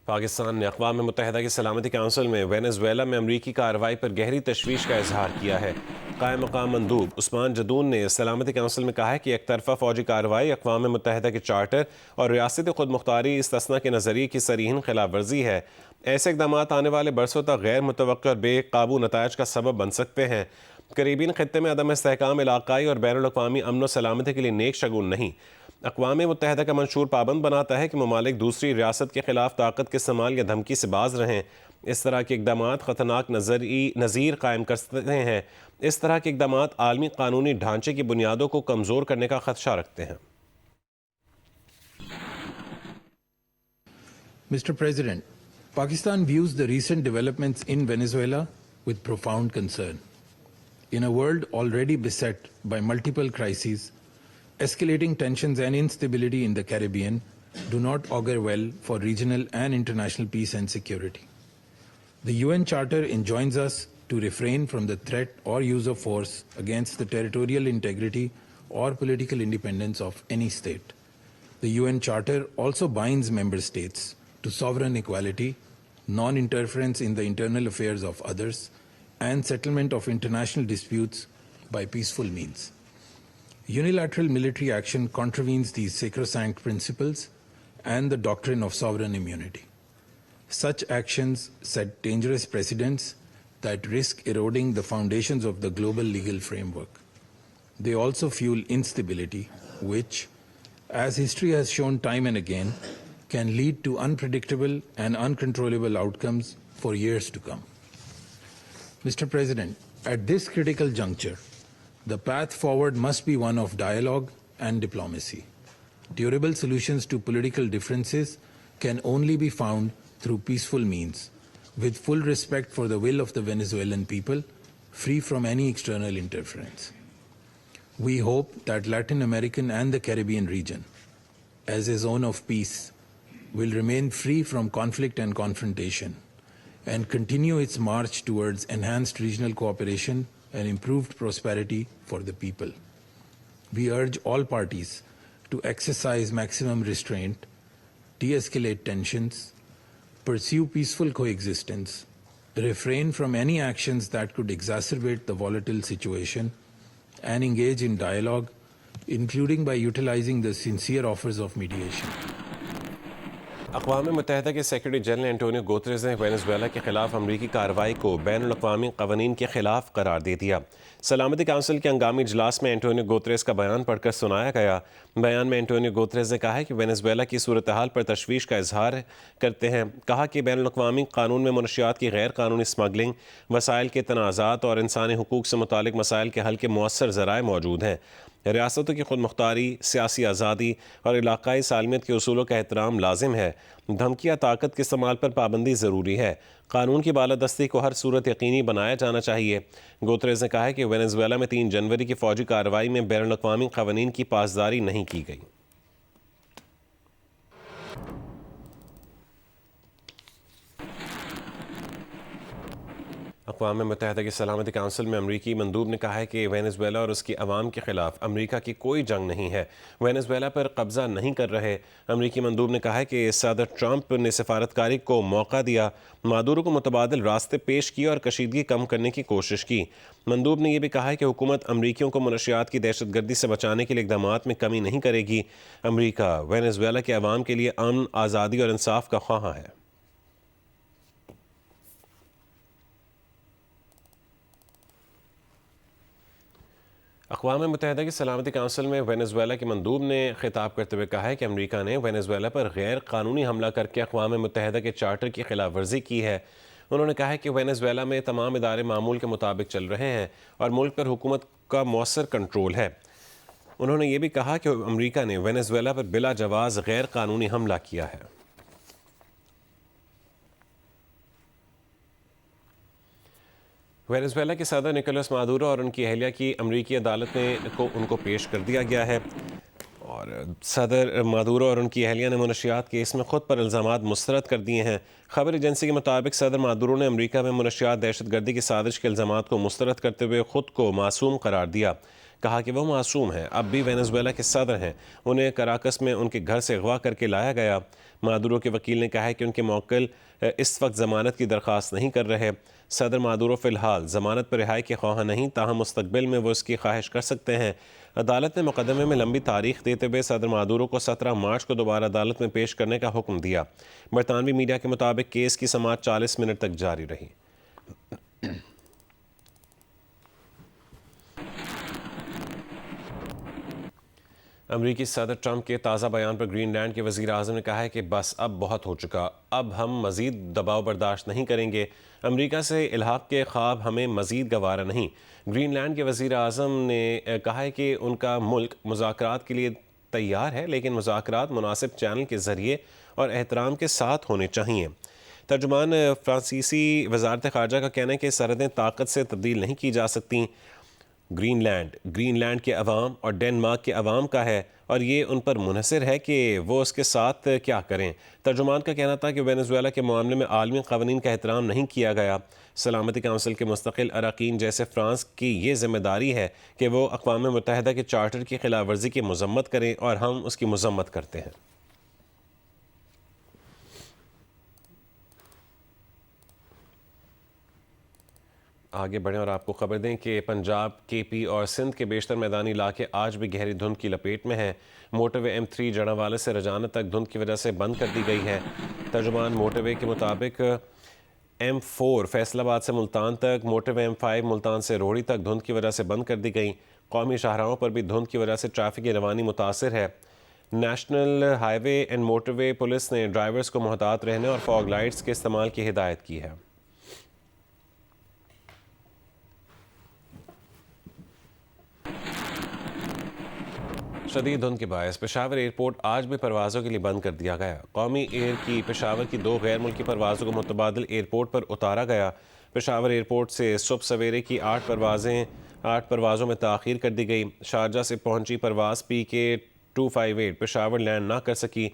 پاکستان نے اقوام متحدہ کی سلامتی کونسل میں وینزویلا میں امریکی کارروائی پر گہری تشویش کا اظہار کیا ہے۔ قائم مقام مندوب عثمان جدون نے سلامتی کونسل میں کہا ہے کہ ایک طرفہ فوجی کارروائی اقوام متحدہ کے چارٹر اور ریاستی خود مختاری استثناء کے نظریے کی صریحاً خلاف ورزی ہے۔ ایسے اقدامات آنے والے برسوں تک غیر متوقع اور بے قابو نتائج کا سبب بن سکتے ہیں۔ کریبین خطے میں عدم استحکام علاقائی اور بین الاقوامی امن و سلامتی کے لیے نیک شگون نہیں۔ اقوام متحدہ کا منشور پابند بناتا ہے کہ ممالک دوسری ریاست کے خلاف طاقت کے استعمال یا دھمکی سے باز رہیں۔ اس طرح کے اقدامات خطرناک نظیر قائم کر سکتے ہیں۔ اس طرح کے اقدامات عالمی قانونی ڈھانچے کی بنیادوں کو کمزور کرنے کا خدشہ رکھتے ہیں۔ Mr. President, Pakistan views the recent developments in Venezuela with profound concern. In a world already beset by multiple crises, escalating tensions and instability in the Caribbean do not augur well for regional and international peace and security. The UN Charter enjoins us to refrain from the threat or use of force against the territorial integrity or political independence of any state. The UN Charter also binds member states to sovereign equality, non-interference in the internal affairs of others, and settlement of international disputes by peaceful means. Unilateral military action contravenes these sacrosanct principles and the doctrine of sovereign immunity. Such actions set dangerous precedents that risk eroding the foundations of the global legal framework. They also fuel instability, which, as history has shown time and again, can lead to unpredictable and uncontrollable outcomes for years to come. Mr. President, at this critical juncture, the path forward must be one of dialogue and diplomacy. Durable solutions to political differences can only be found through peaceful means, with full respect for the will of the Venezuelan people, free from any external interference. We hope that Latin American and the Caribbean region, as a zone of peace, will remain free from conflict and confrontation and continue its march towards enhanced regional cooperation and improved prosperity for the people. We urge all parties to exercise maximum restraint, de-escalate tensions, pursue peaceful coexistence, refrain from any actions that could exacerbate the volatile situation, and engage in dialogue, including by utilizing the sincere offers of mediation. اقوام متحدہ کے secretary general Antonio گوتریز نے Venezuela کے خلاف امریکی کارروائی کو بین الاقوامی قوانین کے خلاف قرار دے دیا۔ سلامتی کونسل کے ہنگامی اجلاس میں انٹونیو گوتریز کا بیان پڑھ کر سنایا گیا۔ بیان میں انٹونیو گوتریز نے کہا ہے کہ وینزویلا کی صورتحال پر تشویش کا اظہار کرتے ہیں۔ کہا کہ بین الاقوامی قانون میں منشیات کی غیر قانونی اسمگلنگ، وسائل کے تنازعات اور انسانی حقوق سے متعلق مسائل کے حل کے مؤثر ذرائع موجود ہیں۔ ریاستوں کی خود مختاری، سیاسی آزادی اور علاقائی سالمیت کے اصولوں کا احترام لازم ہے۔ دھمکی یا طاقت کے استعمال پر پابندی ضروری ہے۔ قانون کی بالادستی کو ہر صورت یقینی بنایا جانا چاہیے۔ گوتریز نے کہا ہے کہ وینزویلا میں 3 جنوری کی فوجی کارروائی میں بین الاقوامی قوانین کی پاسداری نہیں کی گئی۔ اقوام متحدہ کی سلامتی کونسل میں امریکی مندوب نے کہا ہے کہ وینزویلا اور اس کی عوام کے خلاف امریکہ کی کوئی جنگ نہیں ہے، وینزویلا پر قبضہ نہیں کر رہے۔ امریکی مندوب نے کہا ہے کہ صدر ٹرمپ نے سفارتکاری کو موقع دیا، مادورو کو متبادل راستے پیش کیے اور کشیدگی کم کرنے کی کوشش کی۔ مندوب نے یہ بھی کہا ہے کہ حکومت امریکیوں کو منشیات کی دہشت گردی سے بچانے کے لیے اقدامات میں کمی نہیں کرے گی۔ امریکہ وینزویلا کے عوام کے لیے امن، آزادی اور انصاف کا خواہاں ہے۔ اقوام متحدہ کی سلامتی کونسل میں وینزویلا کے مندوب نے خطاب کرتے ہوئے کہا ہے کہ امریکہ نے وینزویلا پر غیر قانونی حملہ کر کے اقوام متحدہ کے چارٹر کی خلاف ورزی کی ہے۔ انہوں نے کہا ہے کہ وینزویلا میں تمام ادارے معمول کے مطابق چل رہے ہیں اور ملک پر حکومت کا مؤثر کنٹرول ہے۔ انہوں نے یہ بھی کہا کہ امریکہ نے وینزویلا پر بلا جواز غیر قانونی حملہ کیا ہے۔ وینزویلا کے صدر نکولس مادورو اور ان کی اہلیہ کی امریکی عدالت نے ان کو پیش کر دیا گیا ہے، اور صدر مادورو اور ان کی اہلیہ نے منشیات کیس میں خود پر الزامات مسترد کر دیے ہیں۔ خبر ایجنسی کے مطابق صدر مادورو نے امریکہ میں منشیات دہشت گردی کی سازش کے الزامات کو مسترد کرتے ہوئے خود کو معصوم قرار دیا۔ کہا کہ وہ معصوم ہیں، اب بھی وینزویلا کے صدر ہیں، انہیں کراکس میں ان کے گھر سے اغوا کر کے لایا گیا۔ مادورو کے وکیل نے کہا ہے کہ ان کے موکل اس وقت ضمانت کی درخواست نہیں کر رہے۔ صدر مادورو فی الحال ضمانت پر رہائی کے خواہاں نہیں، تاہم مستقبل میں وہ اس کی خواہش کر سکتے ہیں۔ عدالت نے مقدمے میں لمبی تاریخ دیتے ہوئے صدر مادورو کو 17 مارچ کو دوبارہ عدالت میں پیش کرنے کا حکم دیا۔ برطانوی میڈیا کے مطابق کیس کی سماعت 40 منٹ تک جاری رہی۔ امریکی صدر ٹرمپ کے تازہ بیان پر گرین لینڈ کے وزیر اعظم نے کہا ہے کہ بس اب بہت ہو چکا، اب ہم مزید دباؤ برداشت نہیں کریں گے، امریکہ سے الحاق کے خواب ہمیں مزید گوارا نہیں۔ گرین لینڈ کے وزیر اعظم نے کہا ہے کہ ان کا ملک مذاکرات کے لیے تیار ہے، لیکن مذاکرات مناسب چینل کے ذریعے اور احترام کے ساتھ ہونے چاہیے۔ ترجمان فرانسیسی وزارت خارجہ کا کہنا ہے کہ سرحدیں طاقت سے تبدیل نہیں کی جا سکتیں۔ گرین لینڈ کے عوام اور ڈنمارک کے عوام کا ہے، اور یہ ان پر منحصر ہے کہ وہ اس کے ساتھ کیا کریں۔ ترجمان کا کہنا تھا کہ وینزویلا کے معاملے میں عالمی قوانین کا احترام نہیں کیا گیا۔ سلامتی کونسل کے مستقل اراکین جیسے فرانس کی یہ ذمہ داری ہے کہ وہ اقوام متحدہ کے چارٹر کی خلاف ورزی کی مذمت کریں، اور ہم اس کی مذمت کرتے ہیں۔ آگے بڑھیں اور آپ کو خبر دیں کہ پنجاب، کے پی اور سندھ کے بیشتر میدانی علاقے آج بھی گہری دھند کی لپیٹ میں ہیں۔ موٹر وے M3 جڑاوالے سے رجانہ تک دھند کی وجہ سے بند کر دی گئی ہے۔ ترجمان موٹر وے کے مطابق M4 فیصل آباد سے ملتان تک، موٹر وے M5 ملتان سے روہڑی تک دھند کی وجہ سے بند کر دی گئی۔ قومی شاہراہوں پر بھی دھند کی وجہ سے ٹریفک کی روانی متاثر ہے۔ National high way and motor way police نے ڈرائیورز کو محتاط رہنے اور فاگ لائٹس کے استعمال کی ہدایت کی ہے۔ شدید دھند کے باعث پشاور ایئرپورٹ آج بھی پروازوں کے لیے بند کر دیا گیا۔ قومی ایئر کی پشاور کی 2 غیر ملکی پروازوں کو متبادل ایئرپورٹ پر اتارا گیا۔ پشاور ایئرپورٹ سے صبح سویرے کی 8 پروازوں میں تاخیر کر دی گئی۔ شارجہ سے پہنچی پرواز PK258 پشاور لینڈ نہ کر سکی،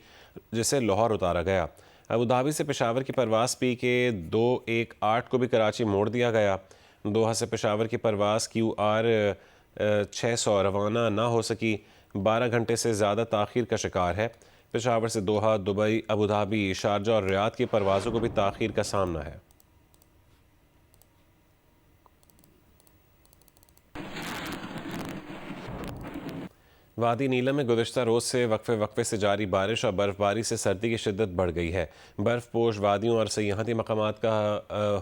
جسے لاہور اتارا گیا۔ ابوظہبی سے پشاور کی پرواز PK218 کو بھی کراچی موڑ دیا گیا۔ دوحہ سے پشاور کی پرواز QR 600 روانہ نہ ہو سکی، 12 گھنٹے سے زیادہ تاخیر کا شکار ہے۔ پشاور سے دوحہ، دبئی، ابوظہبی، شارجہ اور ریاض کی پروازوں کو بھی تاخیر کا سامنا ہے۔ وادی نیلم میں گزشتہ روز سے وقفے سے جاری بارش اور برف باری سے سردی کی شدت بڑھ گئی ہے۔ برف پوش وادیوں اور سیاحتی مقامات کا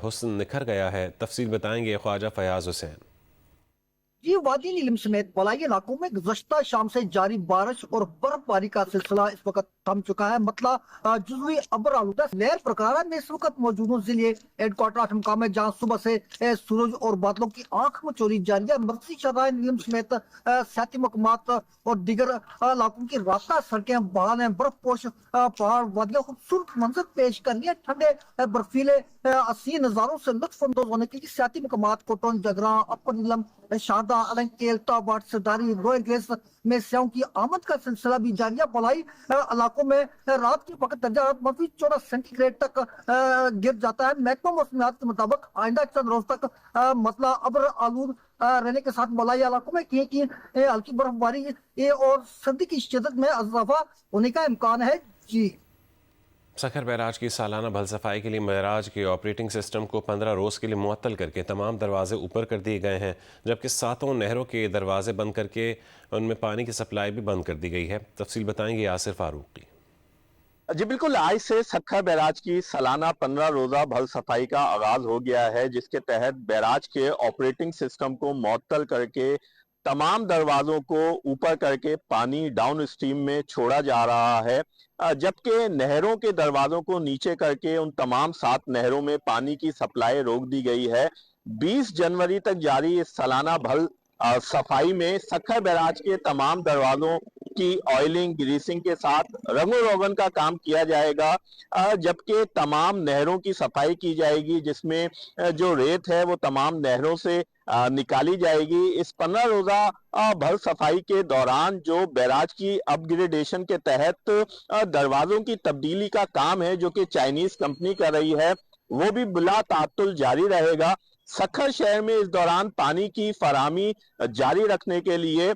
حسن نکھر گیا ہے۔ تفصیل بتائیں گے خواجہ فیاض حسین۔ وادی نیلم سمیت بالائی علاقوں میں گزشتہ شام سے جاری بارش اور برف باری کا سلسلہ اس وقت تھم چکا ہے۔ مسئلہ جزوی ابر آلودہ لیئر برقرار ہے۔ میں اس وقت موجود ہوں ضلع ہیڈ کوارٹر اٹھم مقام ہے، جہاں صبح سے سورج اور بادلوں کی آنکھ میں چوری جاری ہے۔ مرکزی شاہراہ نیلم سمیت سیاحتی مقامات اور دیگر علاقوں کی راستہ سڑکیں بحال ہیں۔ برف پوش پہاڑ وادیاں خوبصورت منظر پیش کر رہی ہیں۔ ٹھنڈے برفیلے حسین نظاروں سے لطف اندوز ہونے کے لیے سیاحتی مقامات کوٹون، جگراں، اپر نیلم، شاردہ، النکیل، ٹاباٹ، سرداری، روئل گلیس میں سیاحوں کی آمد کا سلسلہ بھی جاری ہے۔ بالائی علاقوں میں رات کے وقت درجہ حرارت -14 سینٹی گریڈ تک گر جاتا ہے۔ محکمہ موسمیات کے مطابق آئندہ چند روز تک مسئلہ ابر آلود رہنے کے ساتھ بالائی علاقوں میں کی ہلکی برف باری اور سردی کی شدت میں اضافہ ہونے کا امکان ہے۔ جی سکھر بیراج کی سالانہ بھل صفائی کے لیے بیراج کے آپریٹنگ سسٹم کو 15 روز کے لیے معطل کر کے تمام دروازے اوپر کر دیے گئے ہیں، جبکہ 7 نہروں کے دروازے بند کر کے ان میں پانی کی سپلائی بھی بند کر دی گئی ہے۔ تفصیل بتائیں گے یاسر فاروقی۔ جی بالکل، آج سے سکھر بیراج کی سالانہ 15 روزہ بھل صفائی کا آغاز ہو گیا ہے، جس کے تحت بیراج کے آپریٹنگ سسٹم کو معطل کر کے تمام دروازوں کو اوپر کر کے پانی ڈاؤن اسٹریم میں چھوڑا جا رہا ہے، جبکہ نہروں کے دروازوں کو نیچے کر کے ان تمام 7 نہروں میں پانی کی سپلائی روک دی گئی ہے۔ 20 جنوری تک جاری اس سالانہ بھل صفائی میں سکھر بیراج کے تمام دروازوں کی آئلنگ، گریسنگ کے ساتھ رنگ و روغن کا کام کیا جائے گا، جبکہ تمام نہروں کی صفائی کی جائے گی، جس میں جو ریت ہے وہ تمام نہروں سے نکالی جائے گی۔ اس 15 روزہ بھل صفائی کے دوران جو بیراج کی اپ گریڈیشن کے تحت دروازوں کی تبدیلی کا کام ہے، جو کہ چائنیز کمپنی کر رہی ہے، وہ بھی بلا تعطل جاری رہے گا۔ सखर शहर में इस दौरान पानी की फराहमी जारी रखने के लिए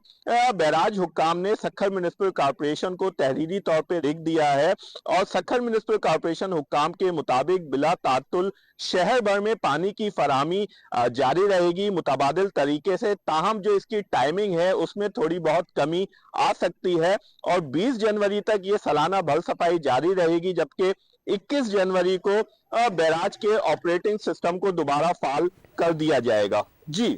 बैराज हुक्काम ने सखर म्युनिसिपल कॉर्पोरेशन को तहरीरी तौर पे लिख दिया है और सखर म्युनिसिपल कॉर्पोरेशन हुक्काम के मुताबिक बिला तातुल शहर भर में पानी की फराहमी जारी रहेगी मुतबादिल तरीके से। ताहम जो इसकी टाइमिंग है उसमें थोड़ी बहुत कमी आ सकती है और 20 जनवरी तक ये सालाना भल सफाई जारी रहेगी, जबकि 21 जनवरी को बैराज के ऑपरेटिंग सिस्टम को दोबारा फाल कर दिया जाएगा। जी,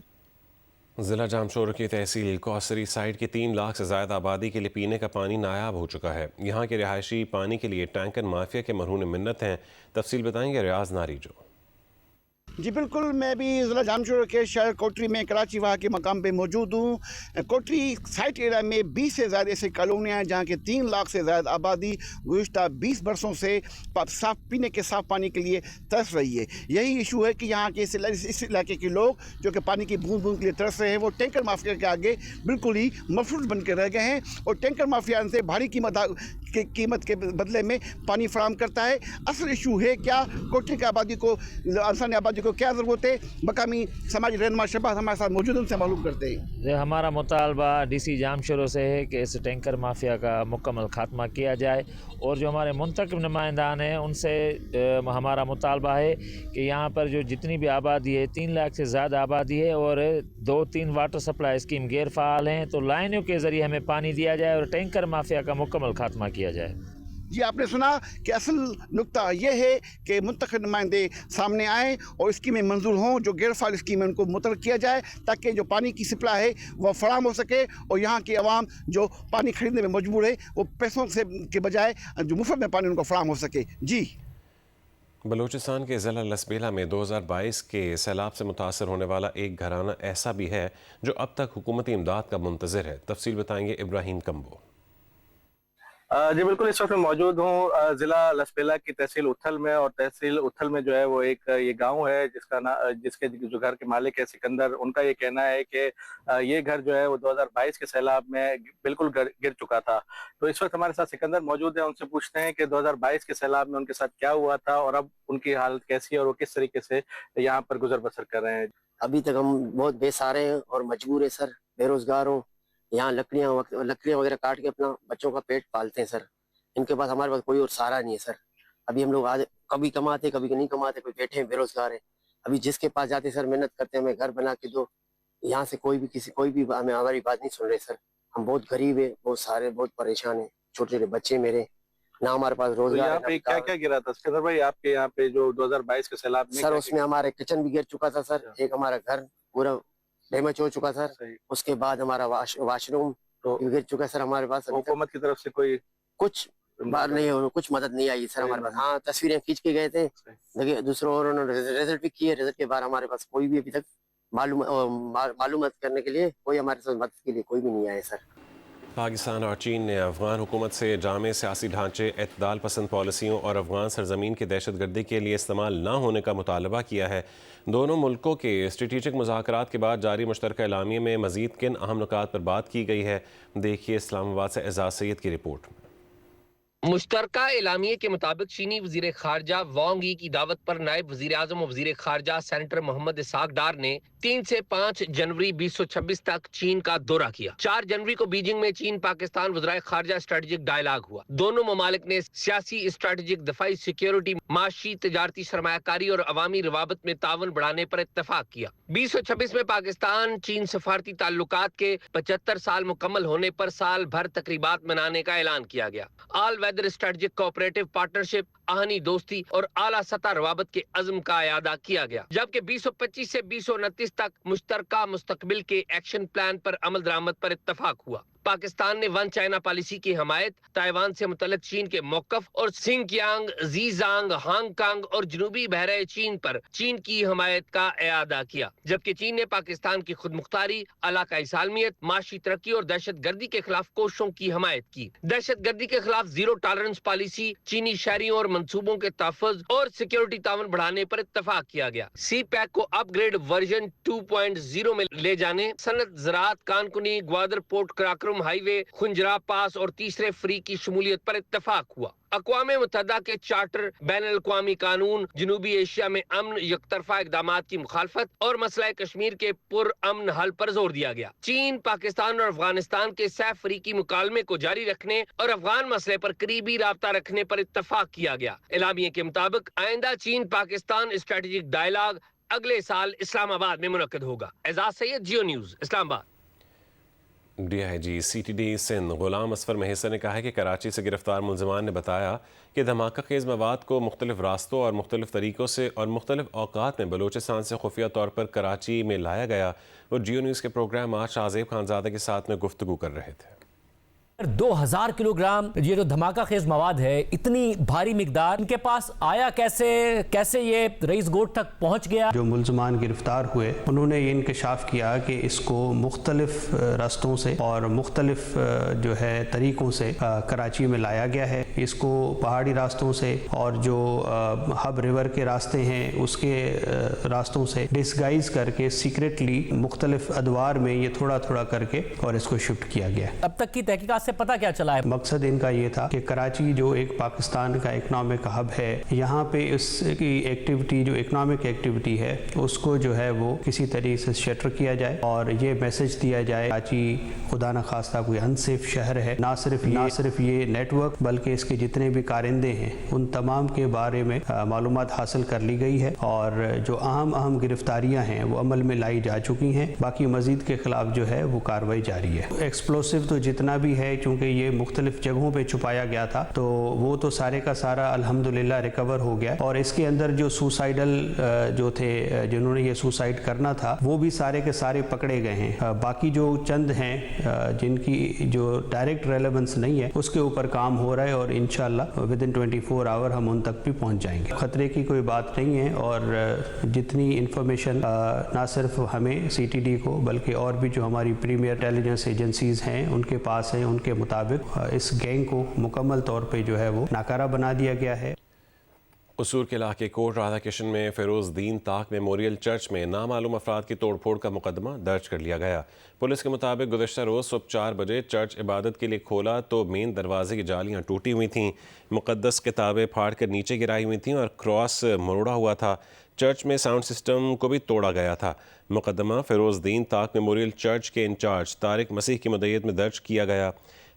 जिला जामशोर की तहसील कौसरी साइड की 3 लाख से ज़्यादा आबादी के लिए पीने का पानी नायाब हो चुका है। यहाँ के रिहायशी पानी के लिए टैंकर माफिया के मरहून मिन्नत हैं। तफसील बताएंगे रियाज नारीजो। जी बिल्कुल, मैं भी ज़िला जामशोर के शहर कोटरी में कराची वहाँ के मकाम पे मौजूद हूँ। कोटरी साइट एरिया में 20 से ज़्यादा ऐसी कॉलोनियाँ हैं जहाँ के 3 लाख से ज़्यादा आबादी गुज़िश्ता 20 बरसों से साफ पीने के साफ़ पानी के लिए तरस रही है। यही इशू है कि यहाँ के इस इलाके के लोग जो कि पानी की बूंद बूंद के लिए तरस रहे हैं, वो टैंकर माफिया के आगे बिल्कुल ही मफरूज बन के रह गए हैं और टैंकर माफिया इनसे भारी कीमत के बदले में पानी फराहम करता है। असल इशू है क्या कोटरी की आबादी को, इंसानी आबादी को क्या ज़रूरत है? मकामी समाजी रहनुमा शहबाज हमारे साथ मौजूद, उनसे मालूम करते हैं। हमारा मुतालबा DC जामशोर से है कि इस टैंकर माफिया का मुकम्मल खात्मा किया जाए और जो हमारे मुंतखब नुमाइंदान हैं उनसे हमारा मुतालबा है कि यहाँ पर जो जितनी भी आबादी है 3 लाख से ज़्यादा आबादी है और 2-3 वाटर सप्लाई स्कीम गैर फ़ाल हैं, तो लाइनों के ज़रिए हमें पानी दिया जाए और टैंकर माफिया का मुकम्मल खात्मा किया जाए। जी, आपने सुना कि असल नुक्ता ये है कि मुंतखब नुमाइंदे सामने आएँ और स्कीमें मंजूर हों, जो गैर फाल स्कीमें उनको मुतल किया जाए ताकि जो पानी की सप्लाई है वह फराहम हो सके और यहाँ की आवाम जो पानी खरीदने में मजबूर है वो पैसों से के बजाय जो मुफ्त में पानी उनको फराहम हो सके। जी, बलूचिस्तान के ज़िला लसबेला में 2022 के सैलाब से मुतासर होने वाला एक घराना ऐसा भी है जो अब तक हुकूमती इमदाद का मुंतज़िर है। तफसील बताएंगे इब्राहिम कम्बो। जी बिल्कुल, इस वक्त मैं मौजूद हूँ जिला लसबेला की तहसील उथल में और तहसील उथल में जो है वो एक ये गांव है जिसके जो घर के मालिक है सिकंदर, उनका ये कहना है कि ये घर जो है वो 2022 के सैलाब में बिल्कुल गिर चुका था। तो इस वक्त हमारे साथ सिकंदर मौजूद है, उनसे पूछते हैं कि 2022 के सैलाब में उनके साथ क्या हुआ था और अब उनकी हालत कैसी है और वो किस तरीके से यहाँ पर गुजर बसर कर रहे हैं। अभी तक हम बहुत बेसहारे हैं और मजबूर है सर, बेरोजगार हूँ। यहाँ लकड़ियाँ वगैरह काट के अपना बच्चों का पेट पालते हैं सर। इनके पास हमारे पास कोई और सहारा नहीं है सर। अभी हम लोग आज कभी कमाते कभी नहीं कमाते, कोई बैठे हैं बेरोजगार है। अभी जिसके पास जाते सर मेहनत करते हैं, हमें घर बना के दो, यहाँ से कोई भी हमें हमारी बात नहीं सुन रहे सर। हम बहुत गरीब है, बहुत सारे बहुत परेशान है, छोटे छोटे बच्चे मेरे, ना हमारे पास रोजगार। यहाँ पे क्या क्या गिरा था सिकंदर भाई आपके यहाँ पे जो 2022 के सैलाब में? सर उसमें हमारे किचन भी गिर चुका था सर, एक हमारा घर पूरा डैमेज हो चुका सर, उसके बाद हमारा वाशरूम तो गिर चुका सर। हमारे पास हुकूमत की तरफ से कोई कुछ बात नहीं है, कुछ मदद नहीं आई सर हमारे पास। हाँ, तस्वीरें खींच के गए थे, देखिए दूसरों और उन्होंने रिजल्ट भी किए। रिजल्ट के बाद हमारे पास कोई भी अभी तक मालूमात करने के लिए कोई हमारे साथ मदद के लिए कोई भी नहीं आया सर। पाकिस्तान और चीन ने अफगान हुकूमत से जामे सियासी ढांचे, एतदाल पसंद पॉलिसियों और अफगान सरजमीन की दहशतगर्दी के लिए इस्तेमाल न होने का मुतालबा किया है। दोनों मुल्कों के स्ट्रेटिजिक मुज़ाकरात के बाद जारी मुश्तरका एलामिये में मज़ीद किन अहम नुकात पर बात की गई है, देखिए इस्लामाबाद से एजाज सैयद की रिपोर्ट में। मुश्तरका एलामिये के मुताबिक चीनी वजीर खारजा वांग यी की दावत पर नायब वजीर आजम और वजीर खारजा सेनेटर मोहम्मद इसाक डार ने 3 से 5 जनवरी 2026 तक चीन का दौरा किया। 4 जनवरी को बीजिंग में चीन पाकिस्तान वज़राए खारजा स्ट्रेटेजिक डायलॉग हुआ। दोनों ममालिक ने सियासी, स्ट्रेटेजिक, दफाई, सिक्योरिटी, माशी, तजारती सरमायाकारी और अवामी रवाबत में तावन बढ़ाने पर इत्तफाक किया। 2026 में पाकिस्तान चीन सफारती ताल्लुकात के 75 साल मुकम्मल होने पर साल भर तकरीबात मनाने का ऐलान किया गया। All weather strategic cooperative partnership, आहनी दोस्ती और आला सतह रवाबत के अज़्म का इयादा किया गया। जबकि 2025 से 2029 तक मुश्तरका मुस्तकबिल के एक्शन प्लान पर अमल दरामद पर इत्तफाक हुआ। पाकिस्तान ने वन चाइना पॉलिसी की हमायत, ताइवान से मुतल्लिक चीन के मौक़िफ़ और सिंकियांग, ज़ीजांग, हांगकांग और जनूबी बहरे चीन पर चीन की हमायत का इयादा किया। जबकि चीन ने पाकिस्तान की खुद मुख्तारी, इलाकाई सालमियत, माशी तरक्की और दहशत गर्दी के खिलाफ कोशिशों की हमायत की। दहशत गर्दी के खिलाफ जीरो टॉलरेंस पॉलिसी, चीनी शहरियों और मंसूबों के तहफ़्फ़ुज़ और सिक्योरिटी तावन बढ़ाने पर इत्तफाक किया गया। सी पैक को अपग्रेड वर्जन 2.0 में ले जाने, सनत, ज़राअत, कानकुनी, ग्वादर, पोर्ट कराकरम करारम हाईवे, खुंजरा पास और तीसरे फ्री की शमूलियत पर इत्तफाक हुआ। अक़वाम मुत्तहिदा के चार्टर, बैनुल अक़वामी कानून, जनूबी एशिया में अमन, यकतरफा इक़दामात की मुखालफत और मसला कश्मीर के पुरअमन हल पर जोर दिया गया। चीन, पाकिस्तान और अफगानिस्तान के सह अफ्रीकी मुकालमे को जारी रखने और अफगान मसले पर करीबी राब्ता रखने पर इत्तफाक किया गया। एलामिये के मुताबिक आइंदा चीन पाकिस्तान स्ट्रेटेजिक डायलॉग अगले साल इस्लामाबाद में मुनक्कद होगा। Ejaz Syed, Geo News, Islamabad. DIG CTD Sindh Ghulam Asfar Mehsar ने कहा है कि कराची से गिरफ्तार मुलजमान ने बताया कि धमाका खेज़ मवाद को मुख्तलिफ रास्तों और मुख्तलिफ तरीक़ों से और मुख्तलिफ औकात में बलूचिस्तान से खुफिया तौर पर कराची में लाया गया। वो जियो न्यूज़ के प्रोग्राम आज शाहज़ेब खानज़ादा के साथ में गुफ्तगू कर रहे थे। 2000 किलोग्राम ये जो धमाका खेज मवाद है, इतनी भारी मिकदार इनके पास आया कैसे ये रईस गोट तक पहुंच गया? जो मुल्ज़मान गिरफ्तार हुए उन्होंने ये इंकशाफ किया कि इसको मुख्तलिफ रास्तों से और मुख्तलिफ जो है तरीक़ों से कराची में लाया गया है। इसको पहाड़ी रास्तों से और जो हब रिवर के रास्ते हैं उसके रास्तों से डिस्गाइज करके सीक्रेटली मुख्तलिफ अदवार में ये थोड़ा थोड़ा करके और इसको शिफ्ट किया गया। अब तक की तहकीकात से पता क्या चला है? मकसद इनका ये था कि कराची जो एक पाकिस्तान का इकनॉमिक हब है, यहाँ पे इसकी एक्टिविटी जो इकनॉमिक एक्टिविटी है उसको जो है वो किसी तरीके से शटर किया जाए और ये मैसेज दिया जाए कराची खुदा न खास्ता कोई अनसेफ शहर है। ना सिर्फ ये नेटवर्क बल्कि इसके जितने भी कारिंदे हैं उन तमाम के बारे में मालूमात हासिल कर ली गई है और जो अहम गिरफ्तारियाँ हैं वो अमल में लाई जा चुकी हैं। बाकी मजीद के खिलाफ जो है वो कार्रवाई जारी है। एक्सप्लोसिव तो जितना भी है, चूँकि ये मुख्तलिफ जगहों पे छुपाया गया था तो वो तो सारे का सारा अल्हम्दुलिल्लाह रिकवर हो गया और इसके अंदर जो सुसाइडल जो थे जिन्होंने ये सुसाइड करना था वो भी सारे के सारे पकड़े गए हैं। बाकी जो चंद हैं जिनकी जो डायरेक्ट रेलेवेंस नहीं है उसके ऊपर काम हो रहा है और इंशाल्लाह विदिन 24 आवर हम उन तक भी पहुंच जाएंगे। खतरे की कोई बात नहीं है और जितनी इंफॉर्मेशन ना सिर्फ हमें CTD को बल्कि और भी जो हमारी प्रीमियर इंटेलिजेंस एजेंसीज हैं उनके पास है, उनके मुताबिक इस गैंग को मुकम्मल तौर पे जो है वो नाकारा बना दिया गया है। कसूर के इलाके कोट राधा किशन में फ़िरोज़ दीन ताक मेमोरियल चर्च में नामालूम अफराद की तोड़फोड़ का मुकदमा दर्ज कर लिया गया। पुलिस के मुताबिक गुज़श्ता रोज़ सुबह 4 बजे चर्च इबादत के लिए खोला तो मेन दरवाजे की जालियाँ टूटी हुई थीं, मुक़द्दस किताबें फाड़ कर नीचे गिराई हुई थीं और क्रॉस मरोड़ा हुआ था। चर्च में साउंड सिस्टम को भी तोड़ा गया था। मुकदमा फ़िरोज़ दीन ताक मेमोरियल चर्च के इंचार्ज तारिक मसीह की मदईयत में दर्ज किया गया।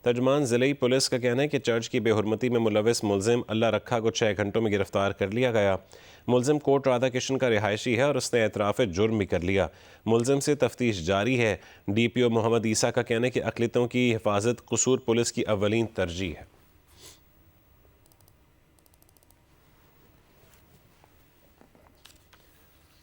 तर्जुमान ज़िले पुलिस का कहना है कि चर्च की बेहुरमती में मुलविस मुलजिम अल्लाह रखा को 6 घंटों में गिरफ्तार कर लिया गया। मुलजिम कोट राधा किशन का रिहायशी है और उसने एतराफ़ जुर्म भी कर लिया। मुलजिम से तफ्तीश जारी है। DPO मोहम्मद ईसा का कहना है कि अक़लियतों की हिफाजत कसूर पुलिस की अव्वलीन तरजीह है।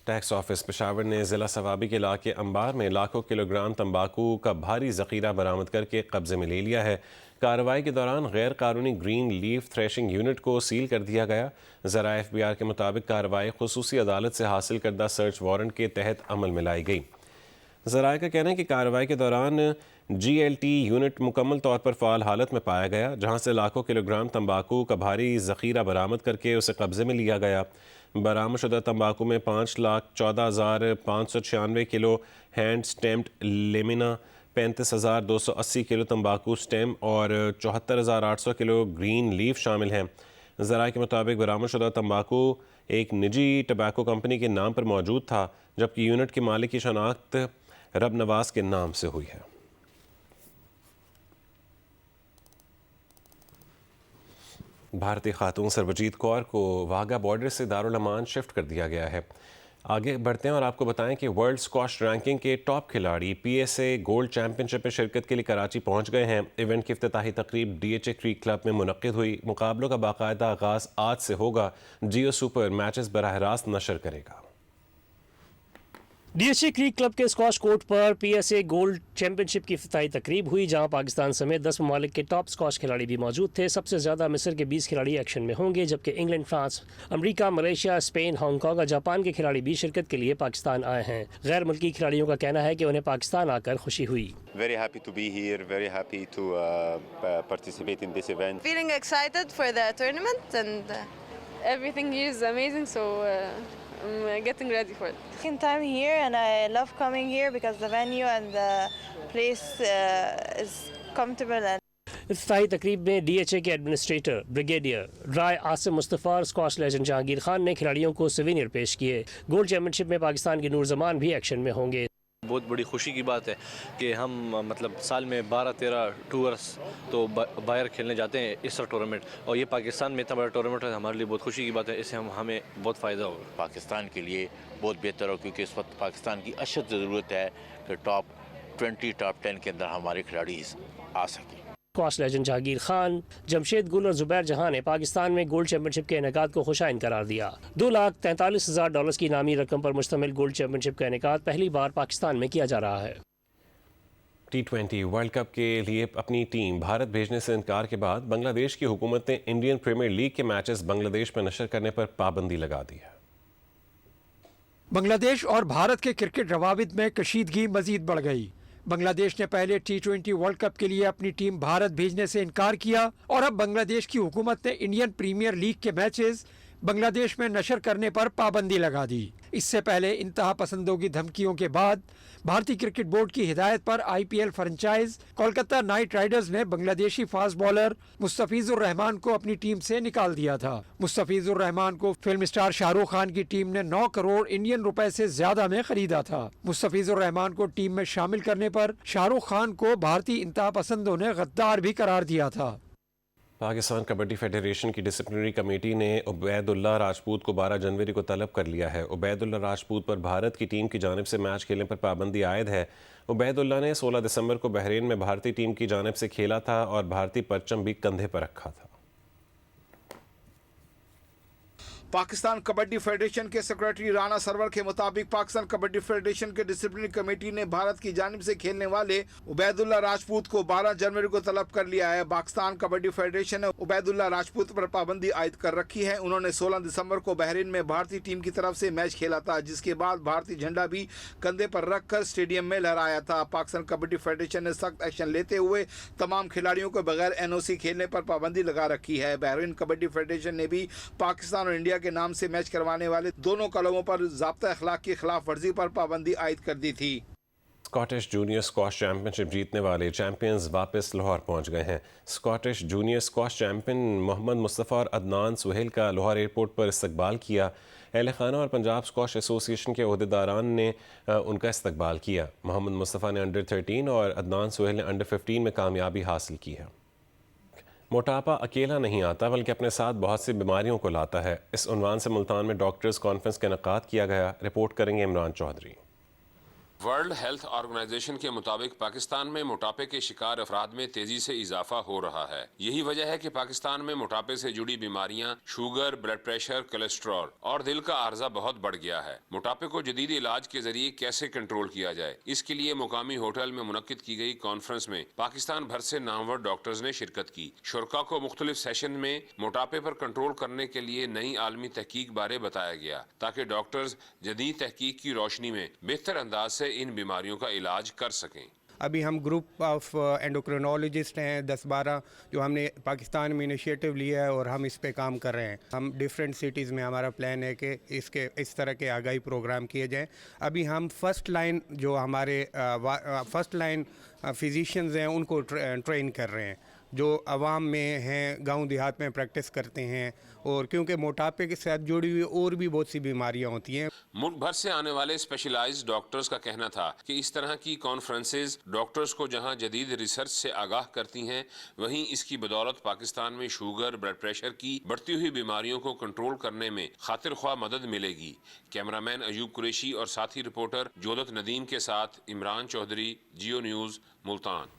टैक्स ऑफिस पेशावर ने ज़िला सवाबी के इलाके अंबार में लाखों किलोग्राम तंबाकू का भारी ज़ख़ीरा बरामद करके कब्ज़े में ले लिया है। कार्रवाई के दौरान गैर कानूनी ग्रीन लीफ थ्रेशिंग यूनिट को सील कर दिया गया। ज़रा FBR के मुताबिक कार्रवाई खुसूसी अदालत से हासिल करदा सर्च वारंट के तहत अमल में लाई गई। ज़राए का कहना है कि कार्रवाई के दौरान GLT यूनिट मुकम्मल तौर पर फ़ाल हालत में पाया गया, जहाँ से लाखों किलोग्राम तंबाकू का भारी ज़ख़ीरा बरामद करके उसे कब्ज़े में लिया गया। बरामदशुदा तंबाकू में 5,14,596 kilo hand stamped lamina, 35,280 kilo तंबाकू स्टेम और 74,800 किलो ग्रीन लीफ शामिल हैं। ज़राए के मुताबिक बरामदशुदा तंबाकू एक निजी टबैको कंपनी के नाम पर मौजूद था, जबकि यूनिट के मालिक की शनाख्त रब नवाज के नाम से हुई है। भारतीय खातून सरबजीत कौर को वाघा बॉर्डर से दारुल अमान शिफ्ट कर दिया गया है। आगे बढ़ते हैं और आपको बताएं कि वर्ल्ड स्क्वाश रैंकिंग के टॉप खिलाड़ी PSA गोल्ड चैंपियनशिप में शिरकत के लिए कराची पहुंच गए हैं। इवेंट की इफ्तिताही तकरीब DHA क्रीक क्लब में मुनक्किद हुई। मुकाबलों का बाकायदा आगाज़ आज से होगा। जियो सुपर मैचेस बराह रास्त नशर करेगा। DHA क्रीक क्लब के स्क्वाश कोर्ट पर PSA गोल्ड चैंपियनशिप की इफ्तिताही तकरीब हुई, जहां पाकिस्तान समेत 10 ममालिक के टॉप स्क्वाश खिलाड़ी भी मौजूद थे। सबसे ज़्यादा मिस्र के 20 खिलाड़ी एक्शन में होंगे, जबकि England, France, America, Malaysia, Spain, Hong Kong और जापान के खिलाड़ी भी शिरकत के लिए पाकिस्तान आए हैं। गैर मुल्की खिलाड़ियों का कहना है कि उन्हें पाकिस्तान आकर खुशी हुई। Very happy to be here, very happy to participate in this event. Feeling excited for the tournament and everything here is amazing, so I'm getting ready for it. Second time here and I love coming here because the venue and the place is comfortable and इफ्ताही तकरीब में DHA के administrator brigadier राय आसिम मुस्तफ़ा और squash legend Jahangir Khan ने खिलाड़ियों को सिवेनियर पेश किए। Gold championship में पाकिस्तान के नूर जमान भी एक्शन में होंगे। बहुत बड़ी खुशी की बात है कि हम मतलब साल में 12-13 टूर्स तो बाहर खेलने जाते हैं इस टूर्नामेंट, और ये पाकिस्तान में इतना बड़ा टूर्नामेंट है, हमारे लिए बहुत खुशी की बात है। इससे हमें बहुत फ़ायदा होगा। पाकिस्तान के लिए बहुत बेहतर हो, क्योंकि इस वक्त पाकिस्तान की अशद ज़रूरत है कि टॉप 20 टॉप 10 के अंदर हमारे खिलाड़ी आ सकें। स्क्वाश लेजेंड जहांगीर खान, जमशेद गुल और जुबैर जहां ने पाकिस्तान में गोल्ड चैंपियनशिप के इनेकाद को खुशाइन करार दिया। $2,43,000 की इनामी रकम पर मुश्तमिल गोल्ड चैंपियनशिप का इनेकाद पहली बार पाकिस्तान में किया जा रहा है। T20 वर्ल्ड कप के लिए अपनी टीम भारत भेजने से इनकार के बाद बांग्लादेश की हुकूमत ने इंडियन प्रीमियर लीग के मैचेस बांग्लादेश में नशर करने पर पाबंदी लगा दी है। बांग्लादेश और भारत के क्रिकेट रवाबित में कशीदगी मजीद बढ़ गई। बांग्लादेश ने पहले T20 वर्ल्ड कप के लिए अपनी टीम भारत भेजने से इनकार किया और अब बांग्लादेश की हुकूमत ने इंडियन प्रीमियर लीग के मैचेस बांग्लादेश में नशर करने पर पाबंदी लगा दी। इससे पहले इंतहा पसंदों की धमकियों के बाद भारतीय क्रिकेट बोर्ड की हिदायत पर IPL franchise Kolkata night Riders ने बांग्लादेशी फास्ट बॉलर मुस्तफिजुर रहमान को अपनी टीम से निकाल दिया था। मुस्तफिजुर रहमान को फिल्म स्टार शाहरुख खान की टीम ने 9 करोड़ इंडियन रुपए से ज्यादा में खरीदा था। मुस्तफिजुर रहमान को टीम में शामिल करने पर शाहरुख खान को भारतीय इंतहा पसंदों ने गद्दार भी करार दिया था। पाकिस्तान कबड्डी फेडरेशन की डिसिप्लिनरी कमेटी ने उबैदुल्लाह राजपूत को 12 जनवरी को तलब कर लिया है। उबैदुल्लाह राजपूत पर भारत की टीम की जानिब से मैच खेलने पर पाबंदी आयद है। उबैदुल्लाह ने 16 दिसंबर को बहरीन में भारतीय टीम की जानिब से खेला था और भारतीय परचम भी कंधे पर रखा था। पाकिस्तान कबड्डी फेडरेशन के सेक्रेटरी राना सरवर के मुताबिक पाकिस्तान कबड्डी फेडरेशन के डिसिप्लिनरी कमेटी ने भारत की जानिब से खेलने वाले उबैदुल्लाह राजपूत को 12 जनवरी को तलब कर लिया है। पाकिस्तान कबड्डी फेडरेशन ने उबैदुल्लाह राजपूत पर पाबंदी आयद कर रखी है। उन्होंने 16 दिसंबर को बहरीन में भारतीय टीम की तरफ से मैच खेला था, जिसके बाद भारतीय झंडा भी कंधे पर रखकर स्टेडियम में लहराया था। पाकिस्तान कबड्डी फेडरेशन ने सख्त एक्शन लेते हुए तमाम खिलाड़ियों को बगैर NOC खेलने पर पाबंदी लगा रखी है। बहरीन कबड्डी फेडरेशन ने भी पाकिस्तान और इंडिया के नाम से मैच करवाने वाले दोनों क्लबों पर ज़ाब्ता अखलाक की खिलाफ वर्जी पर पाबंदी आयद कर दी थी। स्कॉटिश जूनियर स्क्वाश चैंपियनशिप जीतने वाले चैंपियंस वापस लाहौर पहुंच गए हैं। Scottish junior squash champion Mohammad Mustafa और अदनान सुहेल का लाहौर एयरपोर्ट पर इस्तकबाल किया। अहल खाना और पंजाब स्क्वाश एसोसिएशन के ओहदेदारान ने उनका इस्तकबाल किया। मोहम्मद मुस्तफ़ा ने अंडर 13 और अदनान सुहेल ने अंडर 15 में कामयाबी हासिल की है। मोटापा अकेला नहीं आता बल्कि अपने साथ बहुत सी बीमारियों को लाता है। इस उन्वान से मुल्तान में डॉक्टर्स कॉन्फ्रेंस का इनेकाद किया गया। रिपोर्ट करेंगे Imran Chaudhry. World Health Organization के मुताबिक पाकिस्तान में मोटापे के शिकार अफराद में तेजी से इजाफा हो रहा है। यही वजह है कि पाकिस्तान में मोटापे से जुड़ी बीमारियां, शुगर, ब्लड प्रेशर, कोलेस्ट्रॉल और दिल का आर्जा बहुत बढ़ गया है। मोटापे को जदीद इलाज के जरिए कैसे कंट्रोल किया जाए, इसके लिए मुकामी होटल में मुनक्किद की गई कॉन्फ्रेंस में पाकिस्तान भर से नामवर डॉक्टर्स ने शिरकत की। शुरका को मुख्तलिफ सेशन में मोटापे पर कंट्रोल करने के लिए नई आलमी तहकीक बारे बताया गया, ताकि डॉक्टर्स जदीद तहकीक की रोशनी में बेहतर अंदाज से इन बीमारियों का इलाज कर सकें। अभी हम ग्रुप ऑफ एंडोक्रिनोलॉजिस्ट हैं 10-12 जो हमने पाकिस्तान में इनिशिएटिव लिया है और हम इस पे काम कर रहे हैं। हम डिफरेंट सिटीज़ में हमारा प्लान है कि इस तरह के आगाही प्रोग्राम किए जाएं। अभी हम फर्स्ट लाइन जो हमारे फर्स्ट लाइन फिजिशियंस हैं उनको ट्रेन कर रहे हैं, जो आवाम में हैं, गांव देहात में प्रैक्टिस करते हैं, और क्योंकि मोटापे के साथ जुड़ी हुई और भी बहुत सी बीमारियां होती हैं। मुल्क भर से आने वाले स्पेशलाइज्ड डॉक्टर्स का कहना था कि इस तरह की कॉन्फ्रेंसेज डॉक्टर्स को जहां जदीद रिसर्च से आगाह करती हैं, वहीं इसकी बदौलत पाकिस्तान में शुगर, ब्लड प्रेशर की बढ़ती हुई बीमारियों को कंट्रोल करने में खातिर ख्वाह मदद मिलेगी। कैमरामैन अयूब कुरैशी और साथी रिपोर्टर जोदत नदीम के साथ इमरान चौधरी, जियो न्यूज़, मुल्तान।